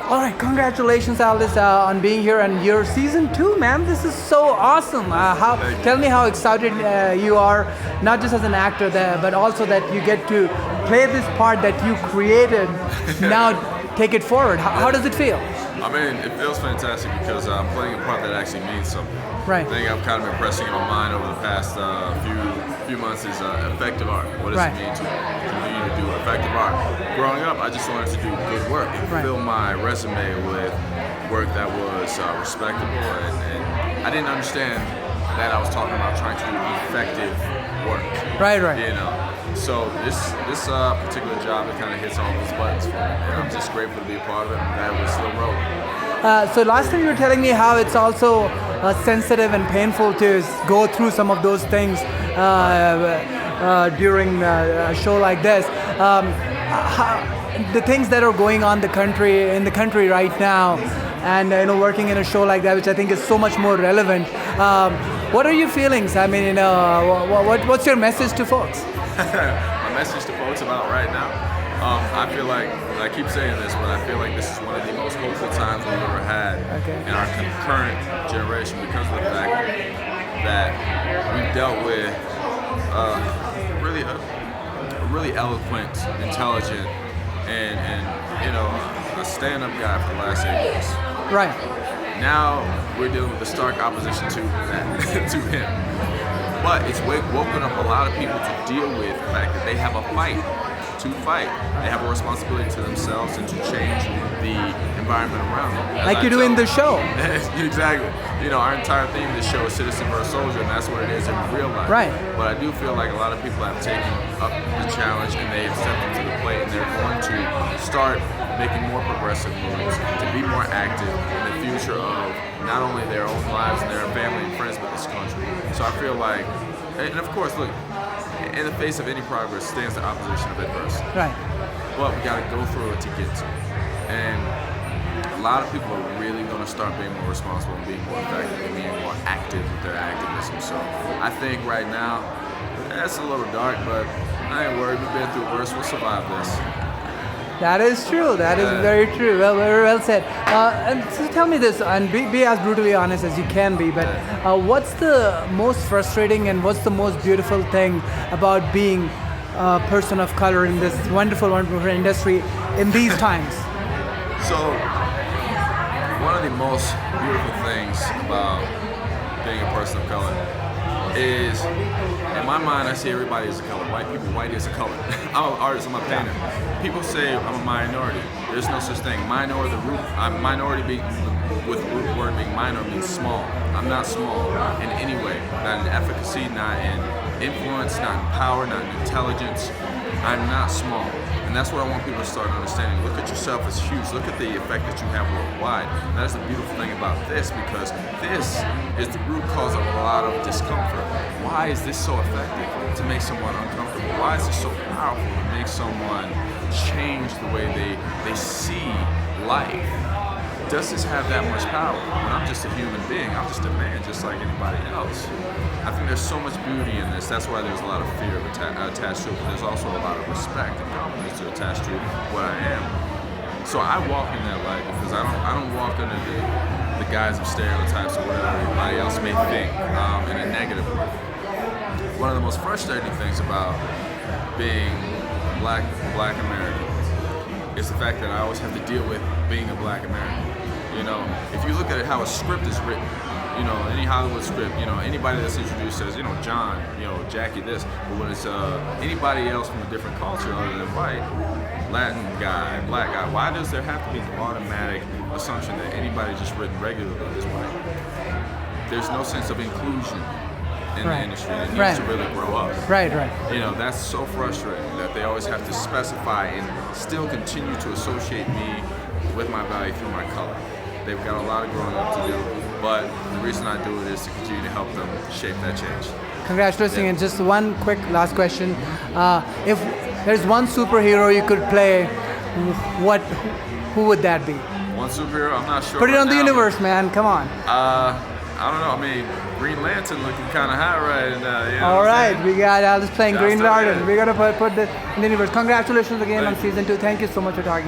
All right, congratulations, Aldis, on being here and your season 2, man. This is so awesome. Tell me how excited you are, not just as an actor there, but also that you get to play this part that you created. Now take it forward. How does it feel? I mean, it feels fantastic because I'm playing a part that actually means something. Right. The thing I've kind of been pressing in my mind over the past few months is effective art. What does it mean to continue to do effective art? Growing up, I just wanted to do good work and fill my resume with work that was respectable, and I didn't understand that I was talking about trying to do effective work. Right. You know. So this particular job, it kind of hits all those buttons for me, and I'm just grateful to be a part of it. I'm glad we're still rolling. So last time you were telling me how it's also sensitive and painful to go through some of those things during a show like this. The things that are going on in the country right now, and working in a show like that, which I think is so much more relevant. What are your feelings? I mean, what's your message to folks? My message to folks about right now, I feel like, I keep saying this, but I feel like this is one of the most hopeful times we've ever had in our current generation, because of the fact that we've dealt with a really eloquent, intelligent, and a stand-up guy for the last 8 years. Right. Now we're dealing with the stark opposition to that, to him. But it's woken up a lot of people to deal with the fact that they have a fight to fight. They have a responsibility to themselves and to change the environment around them. Like you do in the show. Exactly. Our entire theme of the show is citizen versus soldier, and that's what it is in real life. Right. But I do feel like a lot of people have taken up the challenge and they have stepped into the plate, and they're going to start making more progressive moves to be more active in the future of not only their own lives and their family and friends, but this country. So I feel like, and of course, look, in the face of any progress stands the opposition of adversity. Right. But we got to go through it to get to it. And a lot of people are really going to start being more responsible and being more effective and being more active with their activism. So I think right now, that's a little dark, but I ain't worried. We've been through worse. We'll survive this. That is true. That is very true. Well, very well said. And so tell me this, and be as brutally honest as you can be, but what's the most frustrating and what's the most beautiful thing about being a person of color in this wonderful, wonderful industry in these times? So, one of the most beautiful things about being a person of color is, in my mind, I see everybody as a color. White people, white is a color. I'm an artist, I'm a painter. People say I'm a minority. There's no such thing. Minority with the root word being minor means small. I'm not small in any way. Not in efficacy, not in influence, not in power, not in intelligence. I'm not small. And that's what I want people to start understanding. Look at yourself as huge. Look at the effect that you have worldwide. And that's the beautiful thing about this, because this is the root cause of a lot of discomfort. Why is this so effective to make someone uncomfortable? Why is this so powerful to make someone change the way they see life? Does this have that much power? When I'm just a human being, I'm just a man, just like anybody else. I think there's so much beauty in this. That's why there's a lot of fear attached to it, but there's also a lot of respect and confidence attached to what I am. So I walk in that light because I don't walk under the guise of stereotypes or whatever everybody else may think in a negative way. One of the most frustrating things about being black American is the fact that I always have to deal with being a black American. If you look at it, how a script is written, any Hollywood script, anybody that's introduced says, John, Jackie this, but when it's anybody else from a different culture other than white, Latin guy, black guy, why does there have to be an automatic assumption that anybody just written regularly is white? There's no sense of inclusion in the industry that needs to really grow up. Right. That's so frustrating that they always have to specify and still continue to associate me with my value through my color. They've got a lot of growing up to do, but the reason I do it is to continue to help them shape that change. Congratulations, and just one quick last question. If there's one superhero you could play, who would that be? One superhero? I'm not sure. Put it on the universe, man. Come on. I don't know. I mean, Green Lantern looking kind of hot right now. All right, we got Aldis playing Green Lantern. We're gonna put this in the universe. Congratulations again on season 2. Thank you so much for talking.